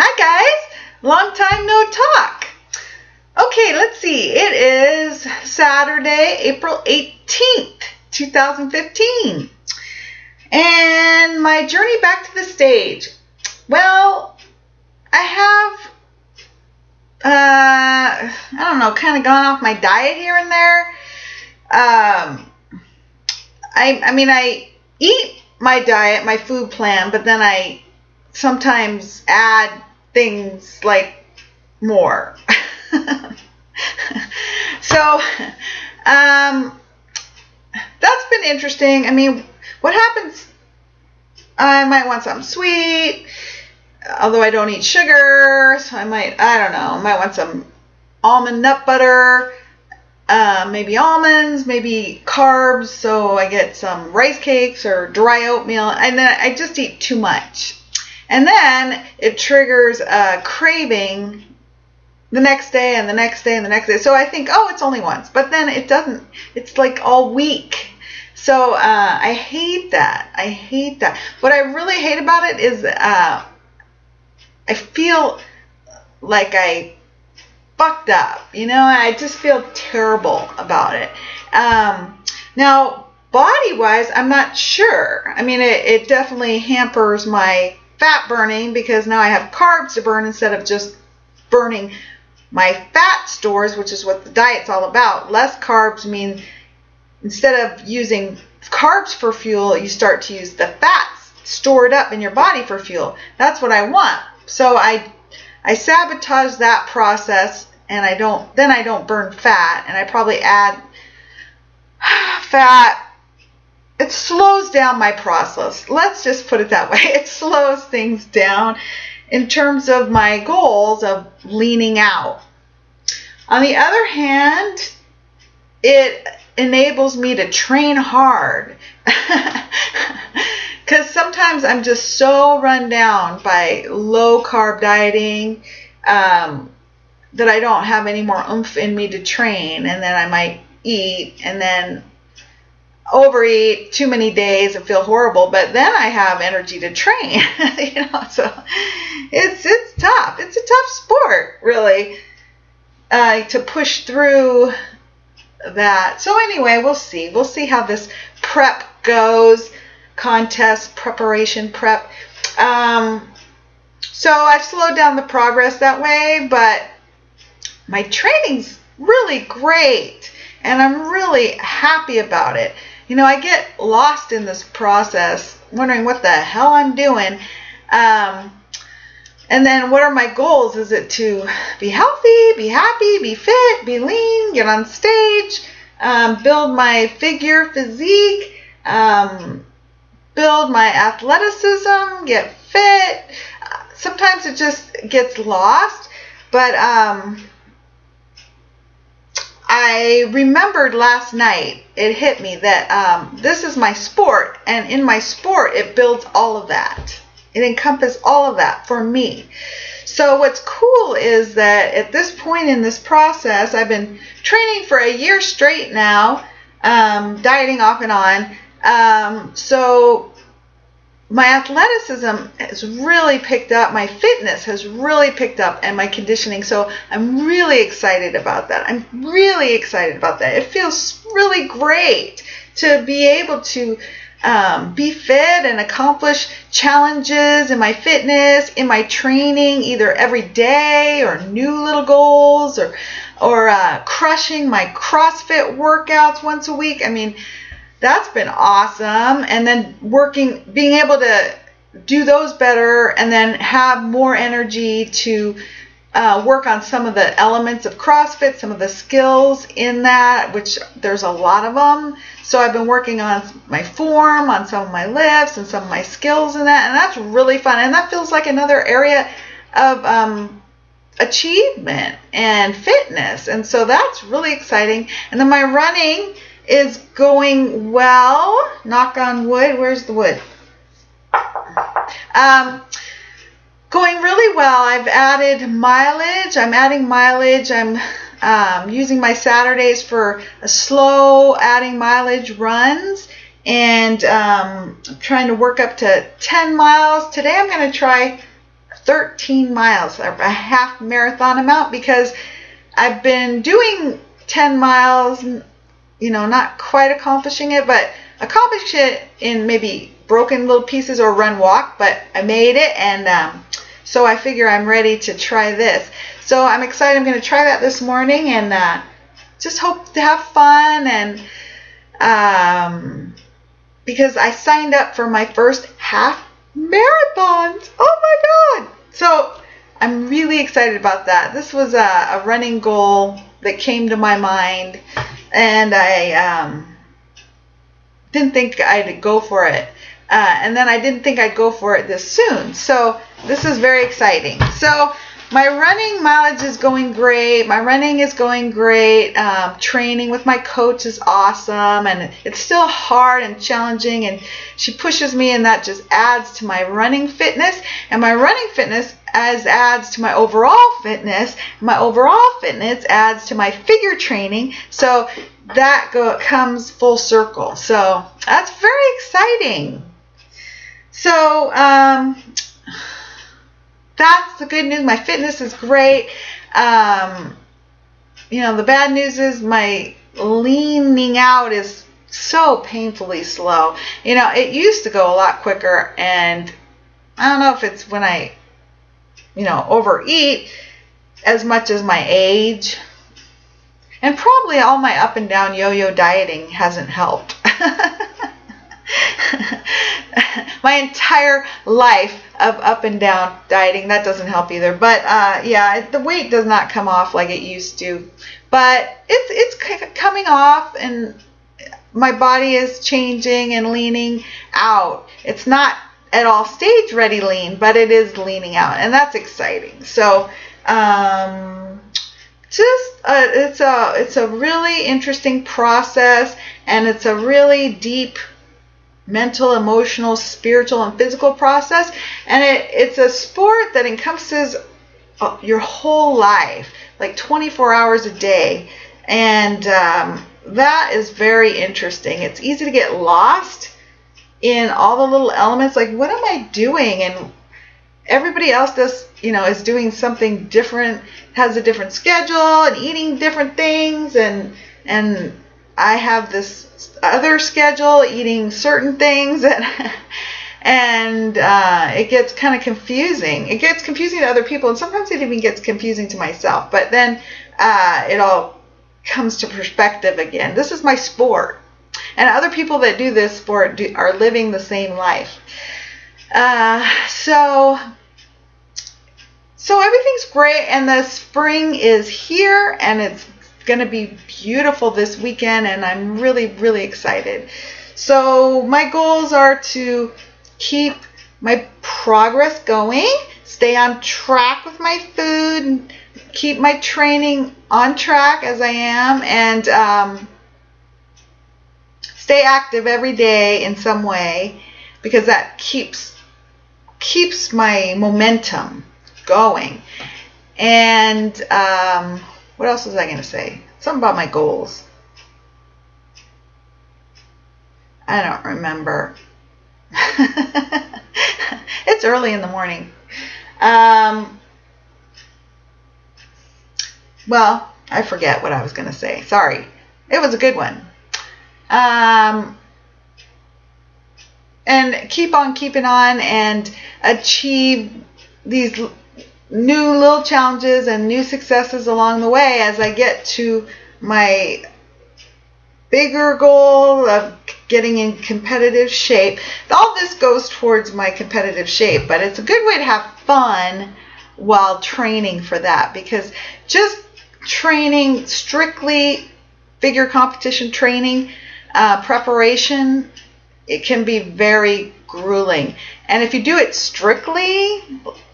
Hi guys, long time no talk. Okay, let's see. It is Saturday, April 18th, 2015. And my journey back to the stage. Well, I have, I don't know, kind of gone off my diet here and there. I eat my diet, my food plan, but then I sometimes add things like more. So, that's been interesting. I mean, what happens, I might want something sweet, although I don't eat sugar, so I don't know, I might want some almond nut butter, maybe almonds, maybe carbs, so I get some rice cakes or dry oatmeal, and then I just eat too much. And then it triggers a craving the next day and the next day and the next day. So I think, oh, it's only once. But then it doesn't. It's like all week. So I hate that. I hate that. What I really hate about it is I feel like I fucked up. You know, I just feel terrible about it. Now, body-wise, I'm not sure. I mean, it definitely hampers my fat burning because now I have carbs to burn instead of just burning my fat stores, which is what the diet's all about. Less carbs mean instead of using carbs for fuel, you start to use the fats stored up in your body for fuel. That's what I want. So I sabotage that process, and I don't burn fat, and I probably add fat. It slows down my process. Let's just put it that way. It slows things down in terms of my goals of leaning out. On the other hand, it enables me to train hard. Because sometimes I'm just so run down by low carb dieting that I don't have any more oomph in me to train. And then I might eat and then overeat too many days and feel horrible, but then I have energy to train. You know, so it's tough. It's a tough sport, really, to push through that. So anyway, we'll see. We'll see how this prep goes. Contest preparation prep. So I've slowed down the progress that way, but my training's really great, and I'm really happy about it. You know, I get lost in this process, wondering what the hell I'm doing. And then what are my goals? Is it to be healthy, be happy, be fit, be lean, get on stage, build my physique, build my athleticism, get fit? Sometimes it just gets lost, but I remembered last night, it hit me that this is my sport, and in my sport, it builds all of that. It encompasses all of that for me. So what's cool is that at this point in this process, I've been training for a year straight now, dieting off and on. So my athleticism has really picked up, my fitness has really picked up, and my conditioning. So I'm really excited about that. I'm really excited about that. It feels really great to be able to be fit and accomplish challenges in my fitness, in my training, either every day or new little goals, or crushing my CrossFit workouts once a week. I mean, that's been awesome. And then being able to do those better and then have more energy to work on some of the elements of CrossFit, some of the skills in that, which there's a lot of them. So I've been working on my form, on some of my lifts, and some of my skills in that, and that's really fun. And that feels like another area of achievement and fitness, and so that's really exciting. And then my running is going well. Knock on wood. Where's the wood? Going really well. I've added mileage. I'm adding mileage. I'm using my Saturdays for a slow adding mileage runs, and I'm trying to work up to 10 miles. Today I'm going to try 13 miles, a half marathon amount, because I've been doing 10 miles, not quite accomplishing it, but accomplish it in maybe broken little pieces or run walk, but I made it, and so I figure I'm ready to try this. So I'm excited. I'm going to try that this morning, and just hope to have fun, and because I signed up for my first half marathons. Oh my God. So I'm really excited about that. This was a running goal that came to my mind, and I didn't think I'd go for it. And then I didn't think I'd go for it this soon. So this is very exciting. So my running mileage is going great. My running is going great. Training with my coach is awesome. And it's still hard and challenging. And she pushes me, and that just adds to my running fitness. And my running fitness adds to my overall fitness. My overall fitness adds to my figure training. So that comes full circle. So that's very exciting. So that's the good news. My fitness is great. The bad news is my leaning out is so painfully slow. It used to go a lot quicker, and I don't know if it's when I, overeat as much as my age. And probably all my up and down yo-yo dieting hasn't helped. My entire life of up and down dieting, that doesn't help either. But yeah, the weight does not come off like it used to. But it's coming off, and my body is changing and leaning out. It's not at all stage ready lean, but it is leaning out, and that's exciting. So it's a really interesting process, and it's a really deep mental, emotional, spiritual, and physical process, and it's a sport that encompasses your whole life, like 24 hours a day, and that is very interesting. It's easy to get lost in all the little elements, like what am I doing? And everybody else does, is doing something different, has a different schedule and eating different things, and I have this other schedule, eating certain things, and it gets kind of confusing. It gets confusing to other people, and sometimes it even gets confusing to myself. But then it all comes to perspective again. This is my sport, and other people that do this sport are living the same life. So everything's great, and the spring is here, and it's going to be beautiful this weekend, and I'm really, really excited. So my goals are to keep my progress going, stay on track with my food, keep my training on track as I am, and stay active every day in some way, because that keeps my momentum going. And what else was I going to say? Something about my goals. I don't remember. It's early in the morning. Well, I forget what I was going to say. Sorry. It was a good one. And keep on keeping on and achieve these new little challenges and new successes along the way as I get to my bigger goal of getting in competitive shape. All this goes towards my competitive shape, but it's a good way to have fun while training for that, because just training strictly figure competition training, preparation, it can be very grueling. And if you do it strictly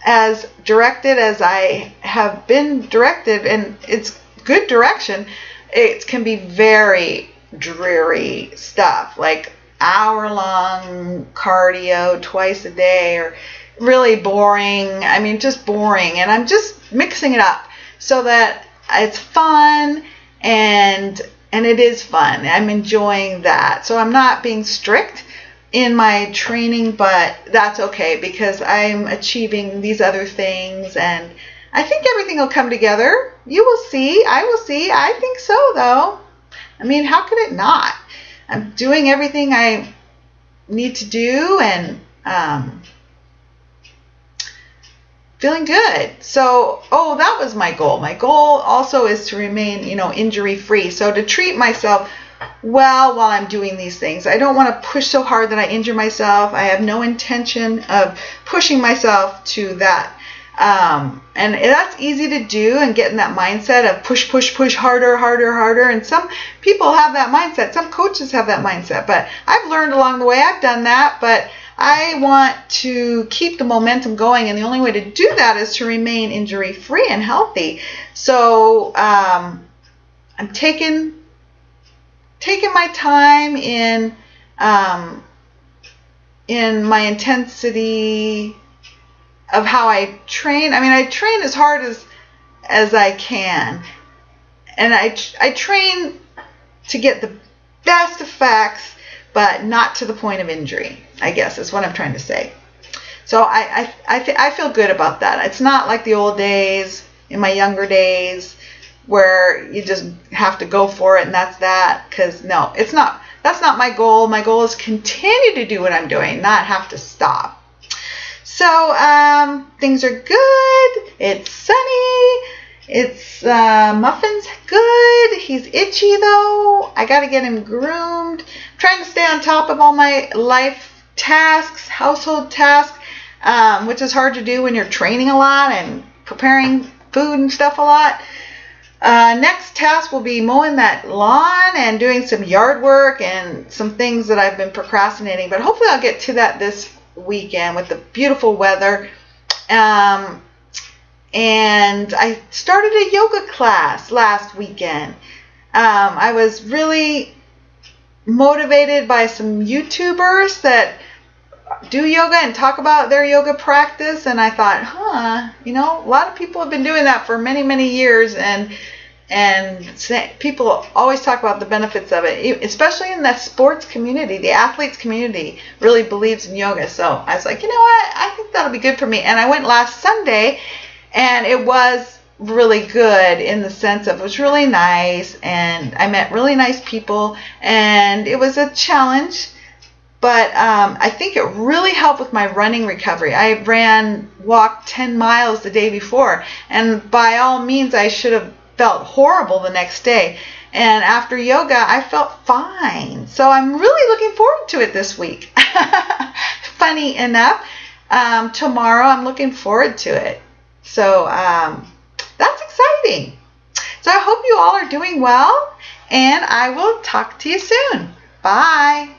as directed as I have been directed, and it's good direction, it can be very dreary stuff, like hour-long cardio twice a day, or really boring. I mean, just boring. And I'm just mixing it up so that it's fun, and it is fun. I'm enjoying that. So I'm not being strict, in my training, but that's okay because I'm achieving these other things, and I think everything will come together. You will see. I will see. I think so, though. I mean, how could it not? I'm doing everything I need to do, and feeling good. So, that was my goal. My goal also is to remain, injury free. So to treat myself well while I'm doing these things. I don't want to push so hard that I injure myself. I have no intention of pushing myself to that. And that's easy to do, and get in that mindset of push, harder, harder, harder. And some people have that mindset. Some coaches have that mindset. But I've learned along the way. I've done that. But I want to keep the momentum going, and the only way to do that is to remain injury-free and healthy. So I'm taking my time in my intensity of how I train. I mean, I train as hard as I can, and I train to get the best effects, but not to the point of injury, I guess is what I'm trying to say. So I feel good about that. It's not like the old days, in my younger days, where you just have to go for it and that's that. Because no, it's not. That's not my goal. My goal is continue to do what I'm doing, not have to stop. So things are good. It's sunny. It's Muffin's good. He's itchy though. I got to get him groomed. I'm trying to stay on top of all my life tasks, household tasks, which is hard to do when you're training a lot and preparing food and stuff a lot. Next task will be mowing that lawn and doing some yard work and some things that I've been procrastinating. But hopefully I'll get to that this weekend with the beautiful weather. And I started a yoga class last weekend. I was really motivated by some YouTubers that do yoga and talk about their yoga practice, and I thought, a lot of people have been doing that for many, many years, and people always talk about the benefits of it, especially in the sports community. The athletes community really believes in yoga. So I was like, you know what? I think that'll be good for me. And I went last Sunday, and it was really good in the sense of it was really nice, and I met really nice people, and it was a challenge, but I think it really helped with my running recovery. I walked 10 miles the day before, and by all means I should have felt horrible the next day, and after yoga I felt fine. So I'm really looking forward to it this week. Funny enough, tomorrow I'm looking forward to it. So that's exciting. So I hope you all are doing well, and I will talk to you soon. Bye.